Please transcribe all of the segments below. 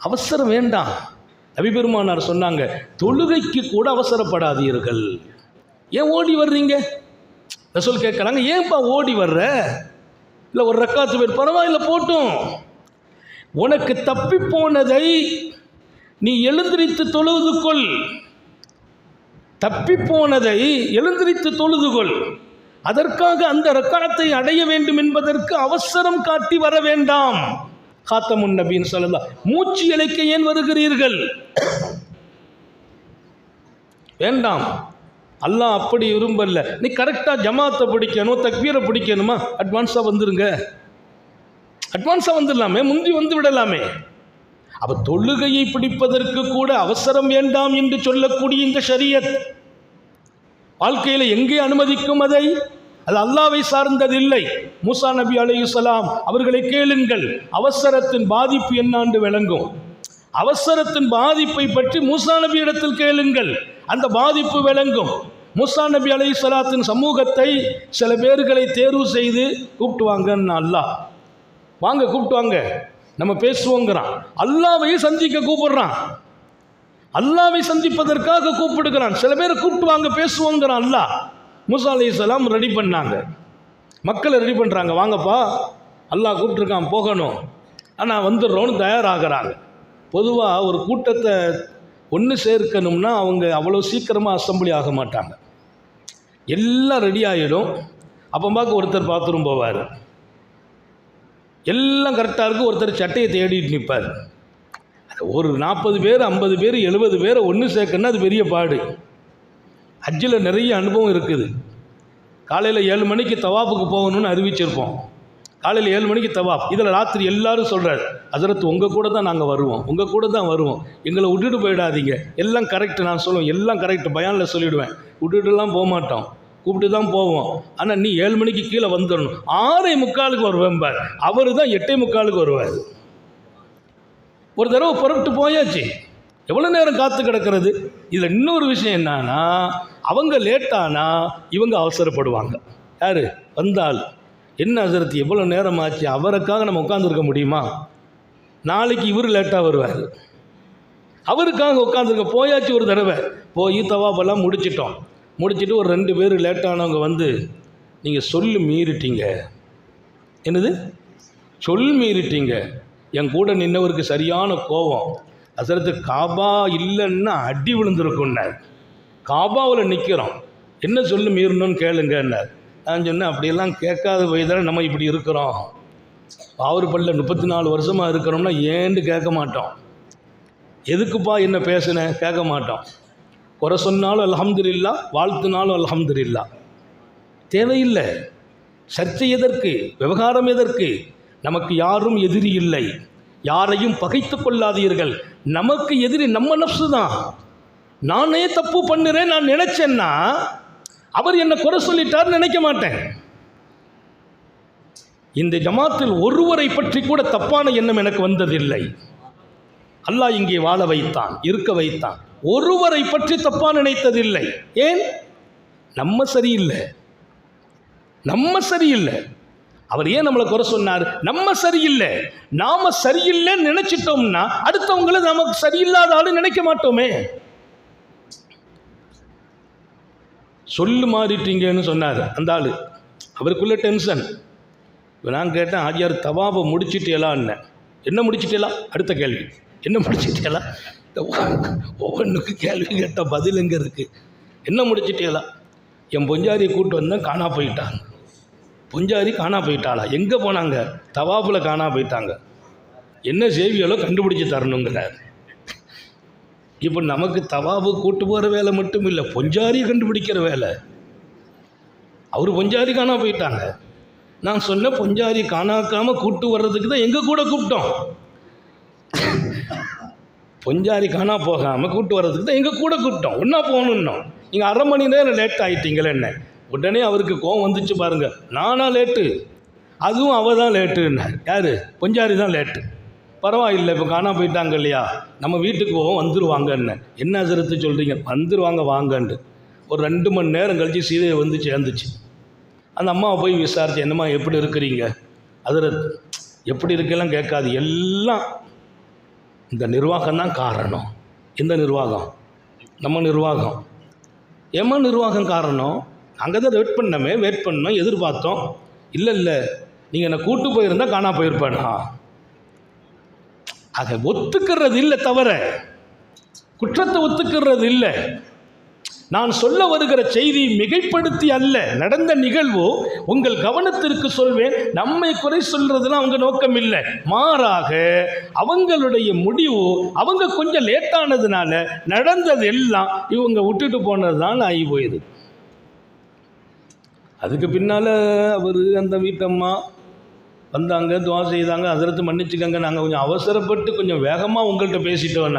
அவசரம் வேண்டாம். நபி பெருமானார் சொன்னாங்க, தொழுகைக்கு கூட அவசரப்படாதீர்கள். ஏன் ஓடி வர்றீங்க? ரசூல் கேட்குறாங்க, ஏன்பா ஓடி வர்ற? இல்லை ஒரு ரக்காத்து பேர் பரவாயில்ல போட்டும், உனக்கு தப்பி போனதை நீ எழுந்திரித்து தொழுது கொள். தப்பி போனதை எழுந்திரித்து தொழுது கொள். அதற்காக அந்த ரக்காத்தை அடைய வேண்டும் என்பதற்கு அவசரம் காட்டி வர வேண்டாம். காத்தமுன் நபின்னு சொல்லலாம். மூச்சு இழைக்க ஏன் வருகிறீர்கள்? வேண்டாம். அல்லாஹ் அப்படி விரும்பல. நீ கரெக்டாக ஜமாத்தை பிடிக்கணும், தக்பீரை பிடிக்கணுமா, அட்வான்ஸாக வந்துருங்க, அட்வான்ஸாக வந்துடலாமே, முந்தி வந்து விடலாமே. அப்போ தொழுகையை பிடிப்பதற்கு கூட அவசரம் வேண்டாம் என்று சொல்லக்கூடிய இந்த ஷரியத் வாழ்க்கையில் எங்கே அனுமதிக்கும்? அதை அது அல்லாஹ்வை சார்ந்ததில்லை. மூசா நபி அலைஹிஸ்ஸலாம் அவர்களை கேளுங்கள், அவசரத்தின் பாதிப்பு என்னாண்டு விளங்கும். அவசரத்தின் பாதிப்பை பற்றி மூசா நபி இடத்தில் கேளுங்கள், அந்த பாதிப்பு விளங்கும். மூசா நபி அலைஹிஸ்ஸலாத்தின் சமூகத்தை சில பேர்களை தேர்வு செய்து கூப்பிட்டு வாங்கன்னு அல்லாஹ், வாங்க கூப்பிட்டு வாங்க நம்ம பேசுவோங்கிறான். அல்லாஹ்வை சந்திக்க கூப்பிடுறான், அல்லாஹ்வை சந்திப்பதற்காக கூப்பிடுகிறான். சில பேரை கூப்பிட்டு வாங்க பேசுவோங்கிறான் அல்லாஹ். மூசா அலைஹிஸ்ஸலாம் ரெடி பண்ணாங்க, மக்களை ரெடி பண்ணுறாங்க, வாங்கப்பா அல்லாஹ் கூப்பிட்டுருக்கான் போகணும், ஆனால் வந்துடுறோன்னு தயாராகிறாங்க. பொதுவாக ஒரு கூட்டத்தை ஒன்று சேர்க்கணும்னா அவங்க அவ்வளோ சீக்கிரமாக அசம்பிளி ஆக மாட்டாங்க. எல்லாம் ரெடி ஆகிடும். அப்போ பார்க்க ஒருத்தர் பாத்ரூம் போவார், எல்லாம் கரெக்டாக இருக்கும், ஒருத்தர் சட்டையை தேடிட்டு நிற்பார். ஒரு 40 பேர் 50 பேர் 70 பேரை ஒன்று சேர்க்கணுன்னா அது பெரிய பாடு. ஹஜ்ஜில் நிறைய அனுபவம் இருக்குது. காலையில் 7 மணிக்கு தவாப்புக்கு போகணும்னு அறிவிச்சிருப்போம். காலையில் 7 மணிக்கு தவாப். இதில் ராத்திரி எல்லாரும் சொல்கிறார், ஹஜ்ரத் உங்கள் கூட தான் நாங்கள் வருவோம், உங்கள் கூட தான் வருவோம், எங்களை விட்டுட்டு போயிடாதீங்க. எல்லாம் கரெக்டு, நான் சொல்லுவேன் எல்லாம் கரெக்டு, பயானில் சொல்லிவிடுவேன், விட்டுட்டுலாம் போக மாட்டோம், கூப்பிட்டு தான் போவோம். ஆனால் நீ 7 மணிக்கு கீழே வந்துடணும். 6:45 வருவேன்பார், அவர் தான் 8:45 வருவார். ஒரு தடவை புறப்பட்டு போயாச்சு, எவ்வளோ நேரம் காத்து கிடக்கிறது? இதில் இன்னொரு விஷயம் என்னன்னா, அவங்க லேட்டானா இவங்க அவசரப்படுவாங்க. யார் வந்தால் என்ன ஹஜ்ரத் எவ்வளோ நேரம் ஆச்சு, அவருக்காக நம்ம உட்காந்துருக்க முடியுமா? நாளைக்கு இவர் லேட்டாக வருவார், அவருக்காக உட்காந்துருக்க. போயாச்சு ஒரு தடவை, போய் தவாபெல்லாம் முடிச்சுட்டு ஒரு 2 பேர் லேட்டானவங்க வந்து, நீங்கள் சொல்லு மீறிட்டீங்க. என்னது சொல் மீறிட்டீங்க? என் கூட நின்னவருக்கு சரியான கோபம். ஹஜ்ரத் காபா இல்லைன்னா அடி விழுந்திருக்குன்னார். காபாவில் நிற்கிறோம், என்ன சொல்லு மீறணும்னு கேளுங்கன்னார். நான் சொன்னேன், அப்படியெல்லாம் கேட்காத போய் தானே நம்ம இப்படி இருக்கிறோம். அவர் பல்ல 34 வருஷமாக இருக்கிறோம்னா ஏன்னு கேட்க மாட்டோம். எதுக்குப்பா என்ன பேசுனேன் கேட்க மாட்டோம். குறை சொன்னாலும் அல்ஹம்துலில்லாஹ், வாழ்த்துனாலும் அல்ஹம்துலில்லாஹ். தேவையில்லை. சர்ச்சை எதற்கு? விவகாரம் எதற்கு? நமக்கு யாரும் எதிரி இல்லை, யாரையும் பகைத்து கொள்ளாதீர்கள். நமக்கு எதிரி நம்ம நஃப்ஸு தான். நானே தப்பு பண்ணுறேன் நான் நினைச்சேன்னா அவர் என்னை குறை சொல்லிட்டார் நினைக்க மாட்டேன். இந்த ஜமாத்தில் ஒருவரை பற்றி கூட தப்பான எண்ணம் எனக்கு வந்ததில்லை. அல்லாஹ் இங்கே வாழ வைத்தான், இருக்க வைத்தான். ஒருவரை பற்றி தப்பா நினைத்ததில்லை. ஏன்? நம்ம சரியில்லை, நம்ம சரியில்லை. அவர் ஏன் நம்மளை குறை சொன்னார்? நம்ம சரியில்லை. நாம சரியில்லைன்னு நினைச்சிட்டோம்னா அடுத்தவங்களை நமக்கு சரியில்லாத ஆளு நினைக்க மாட்டோமே. சொல்லு மாறிட்டீங்கன்னு சொன்னார் அந்த ஆள், அவருக்குள்ள டென்ஷன். நான் கேட்டேன், ஆஜியார் தவாபை முடிச்சிட்டேலான்னு. என்ன முடிச்சிட்டேலா? அடுத்த கேள்வி, என்ன முடிச்சிட்டேலா? ஒவ்வொன்றுக்கு கேள்வி கேட்டால் பதில் எங்கே இருக்குது? என்ன முடிச்சிட்டேலா? என் பொஞ்சாரியை கூப்பிட்டு வந்தேன், காணா போயிட்டாங்க. பொஞ்சாரி காணா போயிட்டாளா? எங்கே போனாங்க? தவாப்பில் காணா போயிட்டாங்க. என்ன செய்வியலோ கண்டுபிடிச்சி தரணுங்கிறார். இப்போ நமக்கு தவாபு கூட்டு போகிற வேலை மட்டும் இல்லை, பொஞ்சாரியை கண்டுபிடிக்கிற வேலை. அவர் பொஞ்சாரி காணா போயிட்டாங்க. நான் சொன்ன பொஞ்சாரி காணாக்காமல் கூட்டு வர்றதுக்கு தான் எங்கள் கூட கூப்பிட்டோம். பொஞ்சாரி காணா போகாமல் கூட்டு வர்றதுக்கு தான் எங்கள் கூட கூப்பிட்டோம். ஒன்றா போகணுன்னோம். நீங்கள் 1/2 மணி நேரம் லேட் ஆகிட்டீங்களே என்ன? உடனே அவருக்கு கோவம் வந்துச்சு பாருங்க. நானா லேட்டு? அதுவும் அவள் தான் லேட்டுன்னார். யார்? பொஞ்சாரி தான் லேட்டு. பரவாயில்லை, இப்போ காணா போயிட்டாங்க இல்லையா, நம்ம வீட்டுக்கு போவோம், வந்துடுவாங்கன்னு. என்ன ஹஜ்ரத்து சொல்கிறீங்க? வந்துடுவாங்க வாங்கன்ட்டு. ஒரு 2 மணி நேரம் கழித்து சீதையை வந்து சேர்ந்துச்சு. அந்த அம்மாவை போய் விசாரிச்சு, என்னம்மா எப்படி இருக்கிறீங்க? ஹஜ்ரத் எப்படி இருக்கலாம் கேட்காது, எல்லாம் இந்த நிர்வாகம் தான் காரணம். எந்த நிர்வாகம்? நம்ம நிர்வாகம். ஏமா நிர்வாகம் காரணம்? நாங்கள் தான் வெயிட் பண்ணோம், எதிர்பார்த்தோம். இல்லை நீங்கள் என்னை கூட்டு போயிருந்தால் காணா போயிருப்பேனா? அதை ஒத்துக்கிறது இல்லை, தவிர குற்றத்தை ஒத்துக்கிறது இல்லை. நான் சொல்ல வருகிற செய்தி மிகைப்படுத்தி அல்ல, நடந்த நிகழ்வு உங்கள் கவனத்திற்கு சொல்வேன். நம்மை குறை சொல்றதுலாம் அவங்க நோக்கம் இல்லை, மாறாக அவங்களுடைய முடிவு அவங்க கொஞ்சம் லேட்டானதுனால நடந்தது எல்லாம் இவங்க விட்டுட்டு போனது தான் ஆகி போயிடுது. அதுக்கு பின்னால் அவர் அந்த வீட்டம்மா வந்தாங்க, துவா செய்தாங்க, ஹஸரத் மன்னிச்சுக்கங்க, நாங்கள் கொஞ்சம் அவசரப்பட்டு கொஞ்சம் வேகமாக உங்கள்கிட்ட பேசிட்டோம்.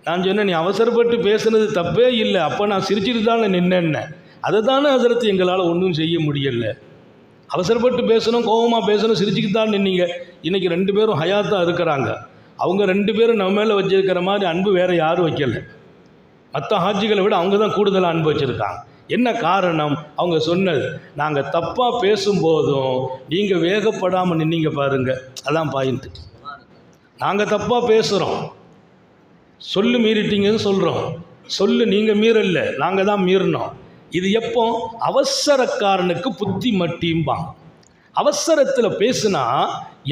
நான் சொன்னேன், நீ அவசரப்பட்டு பேசுனது தப்பே இல்லை, அப்போ நான் சிரிச்சிட்டு தானே நின்னேன்ன. அதை தானே ஹஸரத் எங்களால் ஒன்றும் செய்ய முடியலை. அவசரப்பட்டு பேசணும், கோபமாக பேசணும், சிரிச்சுக்கிட்டு தான் நின்னீங்க. இன்றைக்கி 2 பேரும் ஹயாத்தாக இருக்கிறாங்க. அவங்க 2 பேரும் நம்ம மேலே வச்சிருக்கிற மாதிரி அன்பு வேறு யாரும் வைக்கலை. மற்ற ஹாஜிகளை விட அவங்க தான் கூடுதலாக அன்பு வச்சுருக்காங்க. என்ன காரணம்? அவங்க சொன்னது, நாங்கள் தப்பாக பேசும்போதும் நீங்கள் வேகப்படாமல் நின்னீங்க பாருங்கள், அதான் பாயிண்ட்டு. நாங்கள் தப்பாக பேசுகிறோம், சொல்லு மீறிட்டீங்கன்னு சொல்கிறோம், சொல்லு நீங்கள் மீறல, நாங்கள் தான் மீறினோம். இது எப்போ? அவசரக்காரனுக்கு புத்தி மட்டியும்பாங்க. அவசரத்தில் பேசுனா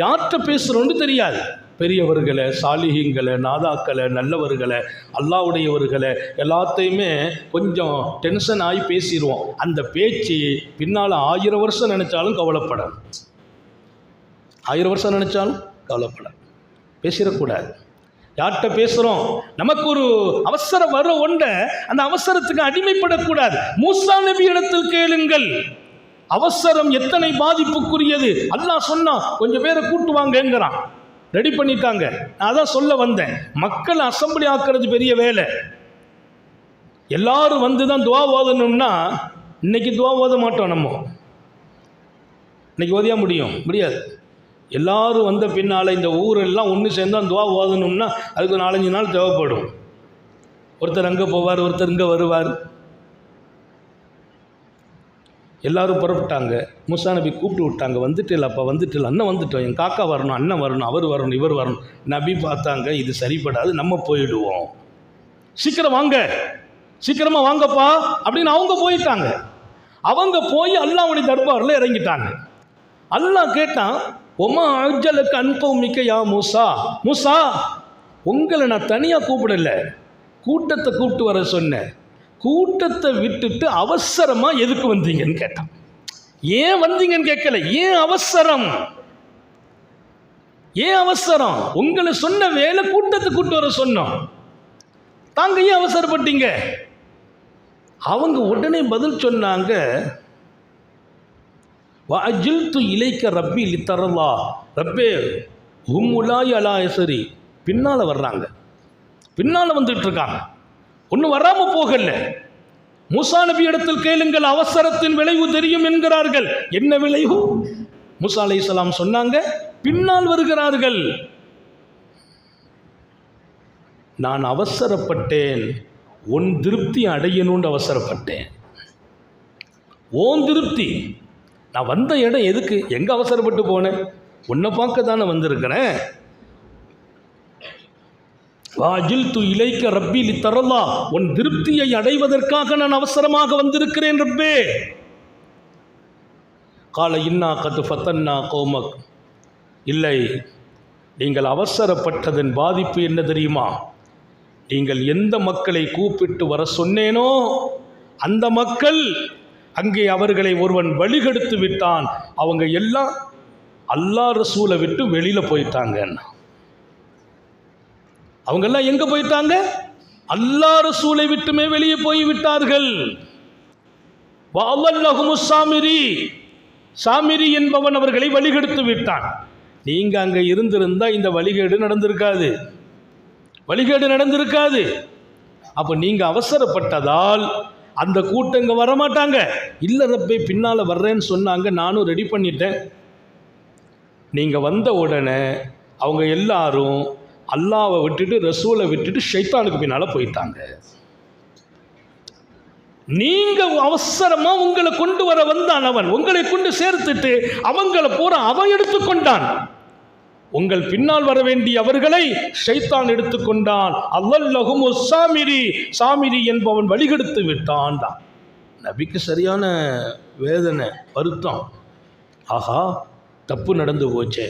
யார்கிட்ட பேசுகிறோன்னு தெரியாது. பெரியவர்களை, சாலிஹீங்களை, நாதாக்களை, நல்லவர்களை, அல்லாவுடையவர்களை எல்லாத்தையுமே கொஞ்சம் டென்ஷன் ஆகி பேசிடுவோம். அந்த பேச்சு பின்னால் 1000 வருஷம் நினச்சாலும் கவலைப்படாது. 1000 வருஷம் நினச்சாலும் கவலைப்படாது. பேசிடக்கூடாது. யார்கிட்ட பேசுகிறோம்? நமக்கு ஒரு அவசரம் வர ஒன்றை அந்த அவசரத்துக்கு அடிமைப்படக்கூடாது. மூசா நபி இடத்தில் கேளுங்கள், அவசரம் எத்தனை பாதிப்புக்குரியது. அல்லாஹ் சொன்னா கொஞ்சம் பேரை கூட்டுவாங்கங்கிறான், ரெடி பண்ணிட்டாங்க. நான் அதான் சொல்ல வந்தேன், மக்கள் அசம்பிளி ஆக்குறது பெரிய வேலை. எல்லாரும் வந்து தான் துவா ஓதணும்னா இன்னைக்கு துவா ஓத மாட்டோம். நம்ம இன்னைக்கு ஓதியா முடியாது. எல்லாரும் வந்த பின்னால் இந்த ஊரெல்லாம் ஒன்று சேர்ந்தால் துவா ஓதணும்னா அதுக்கு 4-5 நாள் தேவைப்படும். ஒருத்தர் அங்கே போவார், ஒருத்தர் இங்கே வருவார். எல்லாரும் புறப்பட்டாங்க. மூசா நபி கூப்பிட்டு விட்டாங்க, வந்துட்டு இல்லை அப்போ வந்துட்டு இல்லை, அண்ணன் வந்துட்டோம், என் காக்கா வரணும், அண்ணன் வரணும், அவர் வரணும், இவர் வரணும். நபி பார்த்தாங்க, இது சரிப்படாது, நம்ம போயிடுவோம், சீக்கிரம் வாங்க, சீக்கிரமாக வாங்கப்பா அப்படின்னு அவங்க போயிட்டாங்க. அவங்க போய் அல்லாஹ்வுடைய தர்பாரில் இறங்கிட்டாங்க. அல்லாஹ் கேட்டான், ஒமா அஜலுக்கு அன்பம் மிக்க யா மூசா, மூசா உங்களை நான் தனியாக கூப்பிடல, கூட்டத்தை கூப்பிட்டு வர சொன்னேன். கூட்டத்தை விட்டுட்டு அவசரமாக எதுக்கு வந்தீங்கன்னு கேட்டான். ஏன் வந்தீங்கன்னு கேட்கல, ஏன் அவசரம், ஏன் அவசரம்? உங்களை சொன்ன வேலை கூட்டத்தை கூப்பிட்டு வர சொன்னோம், தாங்க ஏன் அவசரப்பட்டீங்க? அவங்க உடனே பதில் சொன்னாங்க, வஅஜில்து இலைக்க ரப்பி லித்தரல்லா, ரப்பே ஹும்முலாய் அலா எசரி. பின்னால் வர்றாங்க, பின்னால் வந்துட்டு இருக்காங்க, ஒன்றும் வராமல் போகல. மூசா நபி இடத்தில் கேளுங்கள், அவசரத்தின் விளைவு தெரியும் என்கிறார்கள். என்ன விளைவு? மூசா அலைஹிஸ்ஸலாம் சொன்னாங்க, பின்னால் வருகிறார்கள். நான் அவசரப்பட்டேன், உன் திருப்தி அடையணும்னு அவசரப்பட்டேன். ஓன் திருப்தி. நான் வந்த இடம் எதுக்கு, எங்கே அவசரப்பட்டு போனேன்? உன்னை பார்க்க தானே வந்திருக்கிறேன். வாஜில்து இலைக்க ரப்பி லித்தரல்லா, உன் திருப்தியை அடைவதற்காக நான் அவசரமாக வந்திருக்கிறேன் ரப்பே. கால இன்னா கது ஃபத்தன்னா கௌமக், இல்லை, நீங்கள் அவசரப்பட்டதன் பாதிப்பு என்ன தெரியுமா? நீங்கள் எந்த மக்களை கூப்பிட்டு வர சொன்னேனோ அந்த மக்கள், அங்கே அவர்களை ஒருவன் வழிகெடுத்து விட்டான். அவங்க எல்லாம் அல்லாஹ் ரசூலை விட்டு வெளியில் போயிட்டாங்க. அவங்கெல்லாம் எங்கே போயிட்டாங்க? அல்லாஹ் ரசூலை விட்டுமே வெளியே போய் விட்டார்கள். சாமிரி, சாமிரி என்பவன் அவர்களை வழிகெடுத்து விட்டான். நீங்கள் அங்கே இருந்திருந்தால் இந்த வழிகேடு நடந்திருக்காது, வழிகேடு நடந்திருக்காது. அப்போ நீங்கள் அவசரப்பட்டதால் அந்த கூட்டங்க வரமாட்டாங்க. இல்லை ரப்பே பின்னால் வர்றேன்னு சொன்னாங்க, நானும் ரெடி பண்ணிட்டேன். நீங்கள் வந்த உடனே அவங்க எல்லாரும் அல்லாவை விட்டுட்டு ரசூலை விட்டுட்டு ஷைத்தானுக்கு பின்னால் போயிட்டாங்க. நீங்கள் அவசரமாக உங்களை கொண்டு வர வந்தான் அவன், உங்களை கொண்டு சேர்த்துட்டு அவங்கள பூரா அவன் எடுத்துக்கொண்டான். உங்கள் பின்னால் வர வேண்டிய அவர்களை ஷைத்தான் எடுத்துக்கொண்டான். அல்லல்லஹும் சாமிரி, சாமிரி என்பவன் வழிகெடுத்து விட்டான். நபிக்கு சரியான வேதனை, வருத்தம். ஆஹா, தப்பு நடந்து போச்சே.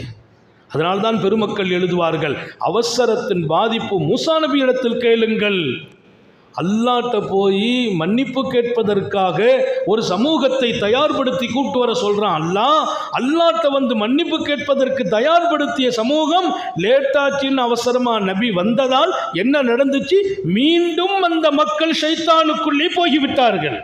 அதனால்தான் பெருமக்கள் எழுதுவார்கள், அவசரத்தின் பாதிப்பு மூசா நபி இடத்தில் கேளுங்கள். அல்லாட்ட போய் மன்னிப்பு கேட்பதற்காக ஒரு சமூகத்தை தயார்படுத்தி கூட்டு வர சொல்றான் அல்லாஹ். அல்லாட்ட வந்து மன்னிப்பு கேட்பதற்கு தயார்படுத்திய சமூகம் லேட்டாச்சின்னு அவசரமா நபி வந்ததால் என்ன நடந்துச்சு? மீண்டும் அந்த மக்கள் ஷைத்தானுக்குள்ளே போய்விட்டார்கள்.